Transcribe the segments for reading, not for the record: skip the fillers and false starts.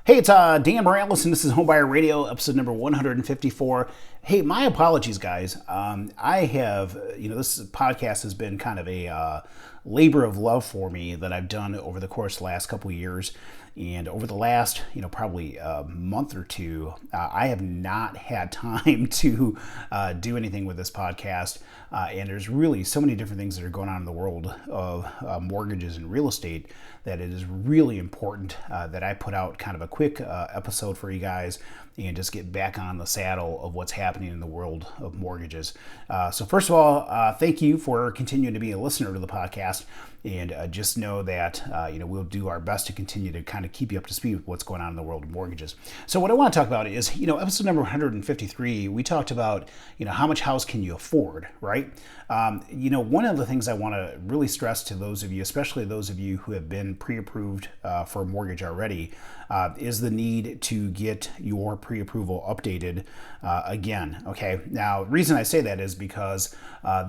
Hey, it's Dan Morales, and this is Homebuyer Radio, episode number 154. Hey, my apologies, guys. I have, this podcast has been kind of a labor of love for me that I've done over the course of the last couple of years. And over the last, probably a month or two, I have not had time to do anything with this podcast. And there's really so many different things that are going on in the world of mortgages and real estate that it is really important that I put out kind of a quick episode for you guys and just get back on the saddle of what's happening in the world of mortgages. So first of all, thank you for continuing to be a listener to the podcast. And just know that we'll do our best to continue to kind of keep you up to speed with what's going on in the world of mortgages. So what I want to talk about is, episode number 153, we talked about, how much house can you afford, right? One of the things I want to really stress to those of you, especially those of you who have been pre-approved for a mortgage already, is the need to get your pre-approval updated again. Okay. Now, the reason I say that is because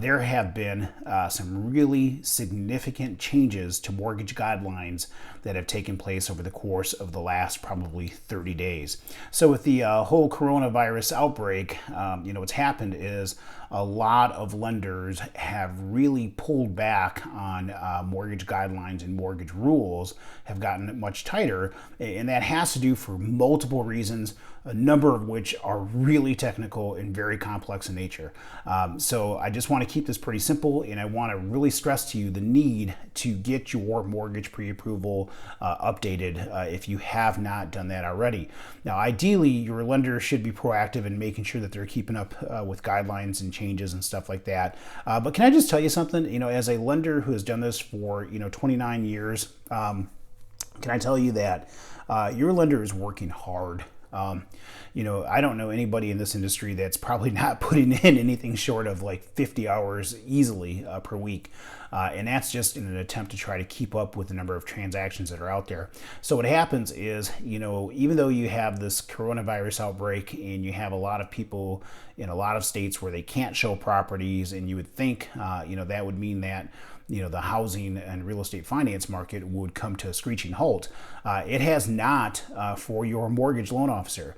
there have been some really significant changes to mortgage guidelines that have taken place over the course of the last probably 30 days. So with the whole coronavirus outbreak, what's happened is a lot of lenders have really pulled back on mortgage guidelines and mortgage rules, have gotten much tighter, and that has to do for multiple reasons, a number of which are really technical and very complex in nature. So I just want to keep this pretty simple, and I want to really stress to you the need to get your mortgage pre-approval updated if you have not done that already. Now, ideally, your lender should be proactive in making sure that they're keeping up with guidelines and changes and stuff like that. But can I just tell you something? As a lender who has done this for 29 years, can I tell you that your lender is working hard. I don't know anybody in this industry that's probably not putting in anything short of like 50 hours easily per week. And that's just in an attempt to try to keep up with the number of transactions that are out there. So what happens is, even though you have this coronavirus outbreak and you have a lot of people in a lot of states where they can't show properties, and you would think, that would mean that the housing and real estate finance market would come to a screeching halt. It has not for your mortgage loan officer.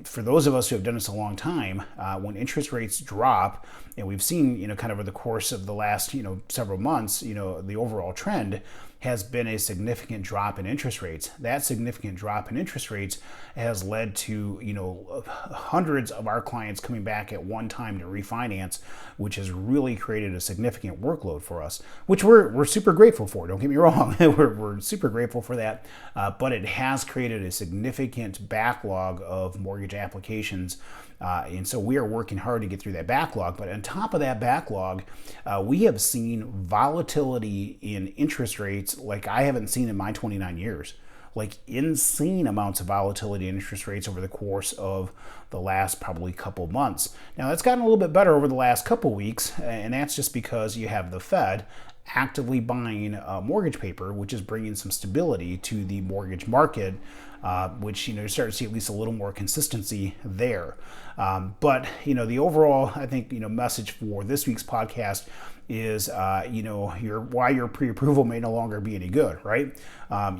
For those of us who have done this a long time, when interest rates drop, and we've seen, kind of over the course of the last, several months, the overall trend has been a significant drop in interest rates. That significant drop in interest rates has led to, hundreds of our clients coming back at one time to refinance, which has really created a significant workload for us, which we're super grateful for. Don't get me wrong. we're super grateful for that. But it has created a significant backlog of mortgage applications. And so we are working hard to get through that backlog. But on top of that backlog, we have seen volatility in interest rates like I haven't seen in my 29 years. Like insane amounts of volatility in interest rates over the course of the last probably couple months. Now that's gotten a little bit better over the last couple weeks, and that's just because you have the Fed actively buying mortgage paper, which is bringing some stability to the mortgage market, which you're starting to see at least a little more consistency there. But the overall, I think message for this week's podcast is why your pre-approval may no longer be any good, right?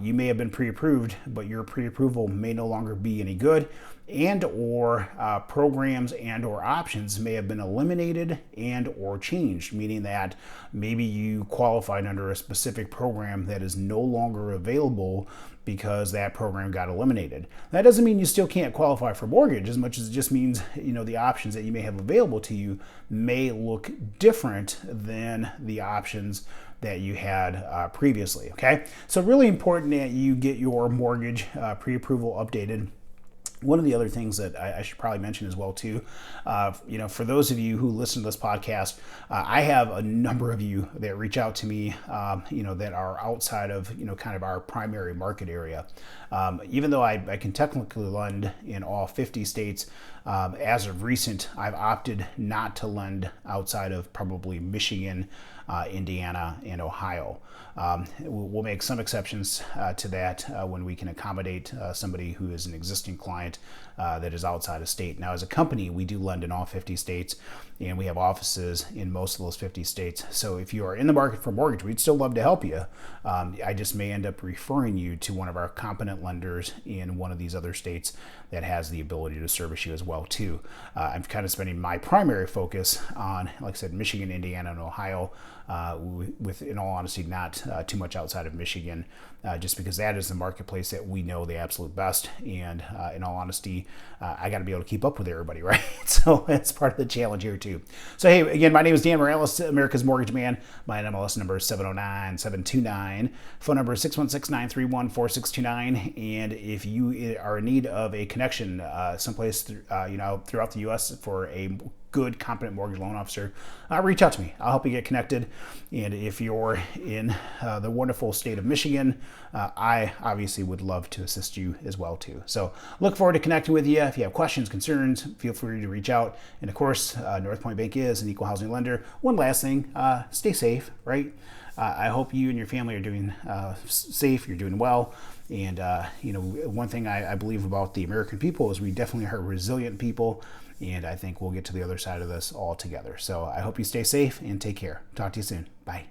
You may have been pre-approved, but your pre-approval may no longer be any good, and or programs and or options may have been eliminated and or changed, meaning that maybe you qualified under a specific program that is no longer available because that program got eliminated. That doesn't mean you still can't qualify for mortgage, as much as it just means the options that you may have available to you may look different than the options that you had previously. Okay, so really important that you get your mortgage pre-approval updated. One of the other things that I should probably mention as well too, for those of you who listen to this podcast, I have a number of you that reach out to me, that are outside of, kind of our primary market area. Even though I can technically lend in all 50 states, as of recent, I've opted not to lend outside of probably Michigan, Indiana, and Ohio. We'll make some exceptions to that when we can accommodate somebody who is an existing client that is outside of state. Now, as a company, we do lend in all 50 states, and we have offices in most of those 50 states. So if you are in the market for mortgage, we'd still love to help you. I just may end up referring you to one of our competent lenders in one of these other states that has the ability to service you as well too. I'm kind of spending my primary focus on, like I said, Michigan, Indiana, and Ohio, with, in all honesty, not too much outside of Michigan, just because that is the marketplace that we know the absolute best. And in all honesty, I got to be able to keep up with everybody, right? So that's part of the challenge here too. So hey, again, my name is Dan Morales, America's Mortgage Man. My NMLS number is 709-729. Phone number is 616-931-4629. And if you are in need of a connection someplace throughout the U.S. for a good, competent mortgage loan officer, reach out to me. I'll help you get connected. And if you're in the wonderful state of Michigan, I obviously would love to assist you as well too. So look forward to connecting with you. If you have questions, concerns, feel free to reach out. And of course, North Point Bank is an equal housing lender. One last thing, stay safe, right? I hope you and your family are doing safe, you're doing well. And one thing I believe about the American people is we definitely are resilient people. And I think we'll get to the other side of this all together. So I hope you stay safe and take care. Talk to you soon. Bye.